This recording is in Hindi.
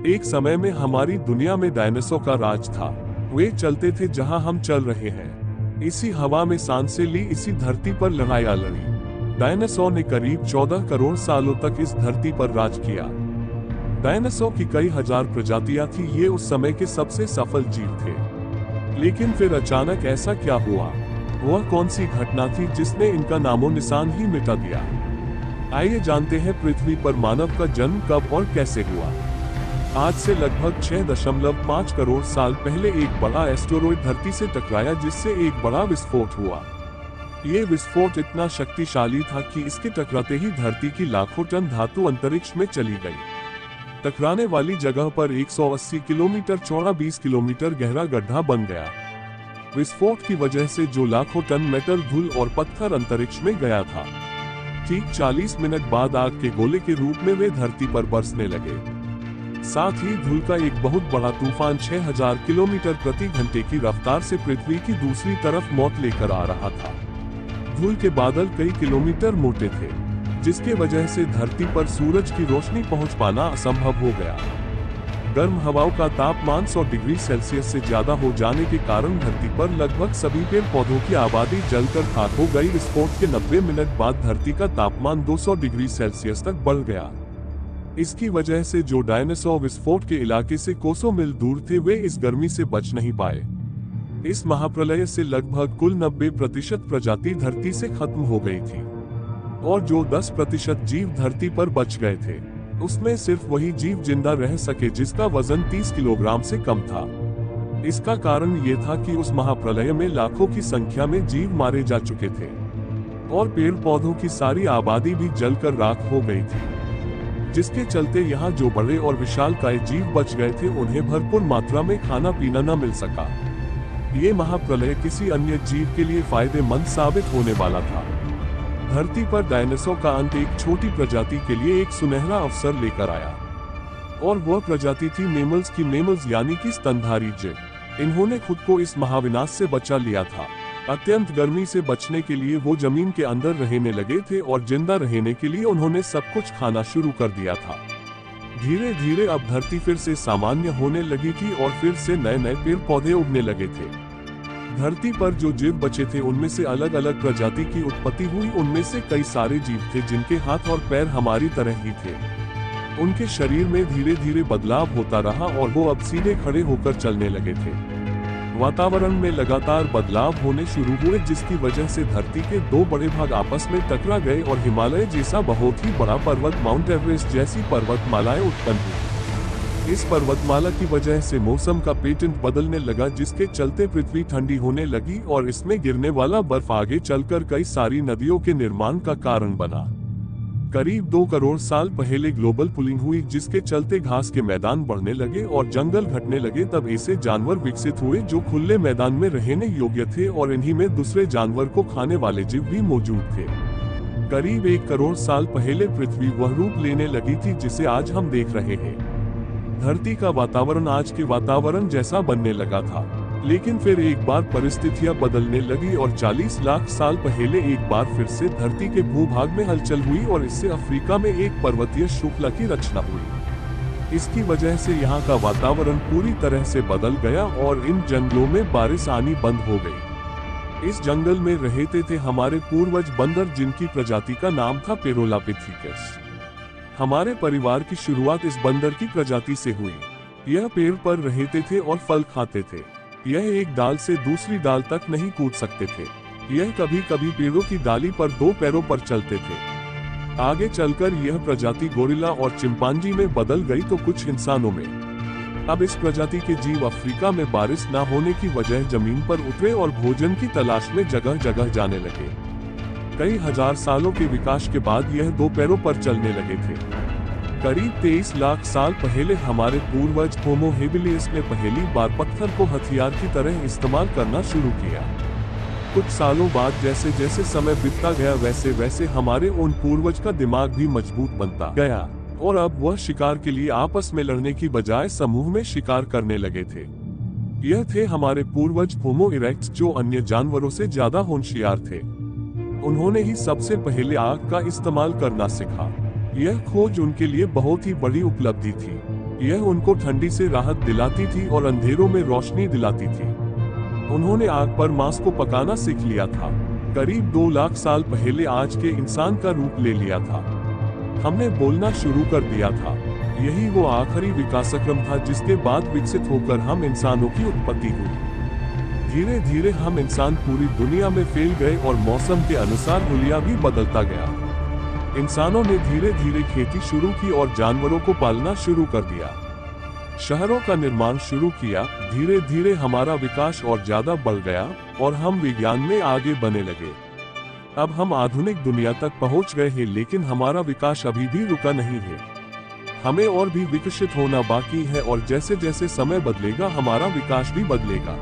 एक समय में हमारी दुनिया में डायनासोर का राज था। वे चलते थे जहां हम चल रहे हैं, इसी हवा में सांसें ली, इसी धरती पर लड़ाइयां लड़ी। डायनासोर ने करीब 14 करोड़ सालों तक इस धरती पर राज किया। डायनासोर की कई हजार प्रजातियां थी, ये उस समय के सबसे सफल जीव थे। लेकिन फिर अचानक ऐसा क्या हुआ? वह कौन सी घटना थी जिसने इनका नामो निशान ही मिटा दिया? आइए जानते हैं पृथ्वी पर मानव का जन्म कब और कैसे हुआ। आज से लगभग 6.5 करोड़ साल पहले एक बड़ा एस्टेरॉयड धरती से टकराया, जिससे एक बड़ा विस्फोट हुआ। ये विस्फोट इतना शक्तिशाली था कि इसके टकराते ही धरती की लाखों टन धातु अंतरिक्ष में चली गई। टकराने वाली जगह पर 180 किलोमीटर चौड़ा 20 किलोमीटर गहरा गड्ढा बन गया। विस्फोट की वजह से जो लाखों टन मेटल, धूल और पत्थर अंतरिक्ष में गया था, ठीक 40 मिनट बाद आग के गोले के रूप में वे धरती पर बरसने लगे। साथ ही धूल का एक बहुत बड़ा तूफान 6000 किलोमीटर प्रति घंटे की रफ्तार से पृथ्वी की दूसरी तरफ मौत लेकर आ रहा था। धूल के बादल कई किलोमीटर मोटे थे, जिसके वजह से धरती पर सूरज की रोशनी पहुंच पाना असंभव हो गया। गर्म हवाओं का तापमान 100 डिग्री सेल्सियस से ज्यादा हो जाने के कारण धरती पर लगभग सभी पेड़ पौधों की आबादी जलकर खाक हो गई। विस्फोट के 90 मिनट बाद धरती का तापमान 200 डिग्री सेल्सियस तक बढ़ गया। इसकी वजह से जो डायनासोर विस्फोट के इलाके से कोसों मील दूर थे, वे इस गर्मी से बच नहीं पाए। इस महाप्रलय से लगभग कुल 90% प्रजाति धरती से खत्म हो गई थी, और जो 10% जीव धरती पर बच गए थे, उसमें सिर्फ वही जीव जिंदा रह सके जिसका वजन 30 किलोग्राम से कम था। इसका कारण ये था कि उस महाप्रलय में लाखों की संख्या में जीव मारे जा चुके थे, और पेड़ पौधों की सारी आबादी भी जलकर राख हो गई थी, जिसके चलते यहाँ जो बड़े और विशालकाय जीव बच गए थे, उन्हें भरपूर मात्रा में खाना पीना न मिल सका। ये महाप्रलय किसी अन्य जीव के लिए फायदेमंद साबित होने वाला था। धरती पर डायनासोर का अंत एक छोटी प्रजाति के लिए एक सुनहरा अवसर लेकर आया, और वह प्रजाति थी मेमल्स की। मेमल्स यानी कि स्तनधारी जीव। इन्होंने खुद को इस महाविनाश से बचा लिया था। अत्यंत गर्मी से बचने के लिए वो जमीन के अंदर रहने लगे थे, और जिंदा रहने के लिए उन्होंने सब कुछ खाना शुरू कर दिया था। धीरे धीरे अब धरती फिर से सामान्य होने लगी थी, और फिर से नए नए पेड़ पौधे उगने लगे थे। धरती पर जो जीव बचे थे, उनमें से अलग अलग प्रजाति की उत्पत्ति हुई। उनमें से कई सारे जीव थे जिनके हाथ और पैर हमारी तरह ही थे। उनके शरीर में धीरे धीरे बदलाव होता रहा, और वो अब सीधे खड़े होकर चलने लगे थे। वातावरण में लगातार बदलाव होने शुरू हुए, जिसकी वजह से धरती के दो बड़े भाग आपस में टकरा गए, और हिमालय जैसा बहुत ही बड़ा पर्वत, माउंट एवरेस्ट जैसी पर्वतमालाएं उत्पन्न हुई। इस पर्वतमाला की वजह से मौसम का पैटर्न बदलने लगा, जिसके चलते पृथ्वी ठंडी होने लगी, और इसमें गिरने वाला बर्फ आगे चलकर कई सारी नदियों के निर्माण का कारण बना। करीब 2 करोड़ साल पहले ग्लोबल कूलिंग हुई, जिसके चलते घास के मैदान बढ़ने लगे और जंगल घटने लगे। तब ऐसे जानवर विकसित हुए जो खुले मैदान में रहने योग्य थे, और इन्हीं में दूसरे जानवर को खाने वाले जीव भी मौजूद थे। करीब 1 करोड़ साल पहले पृथ्वी वह रूप लेने लगी थी जिसे आज हम देख रहे हैं। धरती का वातावरण आज के वातावरण जैसा बनने लगा था, लेकिन फिर एक बार परिस्थितियां बदलने लगी, और 40 लाख साल पहले एक बार फिर से धरती के भूभाग में हलचल हुई, और इससे अफ्रीका में एक पर्वतीय श्रृंखला की रचना हुई। इसकी वजह से यहाँ का वातावरण पूरी तरह से बदल गया, और इन जंगलों में बारिश आनी बंद हो गई। इस जंगल में रहते थे हमारे पूर्वज बंदर, जिनकी प्रजाति का नाम था पेरोलापिथेकस। हमारे परिवार की शुरुआत इस बंदर की प्रजाति से हुई। यह पेड़ पर रहते थे और फल खाते थे। यह एक डाल से दूसरी डाल तक नहीं कूद सकते थे। यह कभी कभी पेड़ों की डाली पर 2 पैरों पर चलते थे। आगे चलकर यह प्रजाति गोरिल्ला और चिंपांजी में बदल गई, तो कुछ इंसानों में। अब इस प्रजाति के जीव अफ्रीका में बारिश न होने की वजह जमीन पर उतरे और भोजन की तलाश में जगह जगह जाने लगे। कई हजार सालों के विकास के बाद यह 2 पैरों पर चलने लगे थे। करीब 23 लाख साल पहले हमारे पूर्वज होमो हेबिलिस ने पहली बार पत्थर को हथियार की तरह इस्तेमाल करना शुरू किया। कुछ सालों बाद जैसे जैसे समय बीतता गया, वैसे वैसे हमारे उन पूर्वज का दिमाग भी मजबूत बनता गया, और अब वह शिकार के लिए आपस में लड़ने की बजाय समूह में शिकार करने लगे थे। यह थे हमारे पूर्वज होमो इरेक्टस, जो अन्य जानवरों से ज्यादा होशियार थे। उन्होंने ही सबसे पहले आग का इस्तेमाल करना सीखा। यह खोज उनके लिए बहुत ही बड़ी उपलब्धि थी। यह उनको ठंडी से राहत दिलाती थी और अंधेरों में रोशनी दिलाती थी। उन्होंने आग पर मांस को पकाना सीख लिया था। करीब 2 लाख साल पहले आज के इंसान का रूप ले लिया था। हमने बोलना शुरू कर दिया था। यही वो आखिरी विकासक्रम था जिसके बाद विकसित होकर हम इंसानों की उत्पत्ति हुई। धीरे धीरे हम इंसान पूरी दुनिया में फैल गए और मौसम के अनुसार हुलिया भी बदलता गया। इंसानों ने धीरे धीरे खेती शुरू की और जानवरों को पालना शुरू कर दिया। शहरों का निर्माण शुरू किया। धीरे धीरे हमारा विकास और ज्यादा बढ़ गया और हम विज्ञान में आगे बढ़ने लगे। अब हम आधुनिक दुनिया तक पहुंच गए हैं, लेकिन हमारा विकास अभी भी रुका नहीं है। हमें और भी विकसित होना बाकी है और जैसे जैसे समय बदलेगा हमारा विकास भी बदलेगा।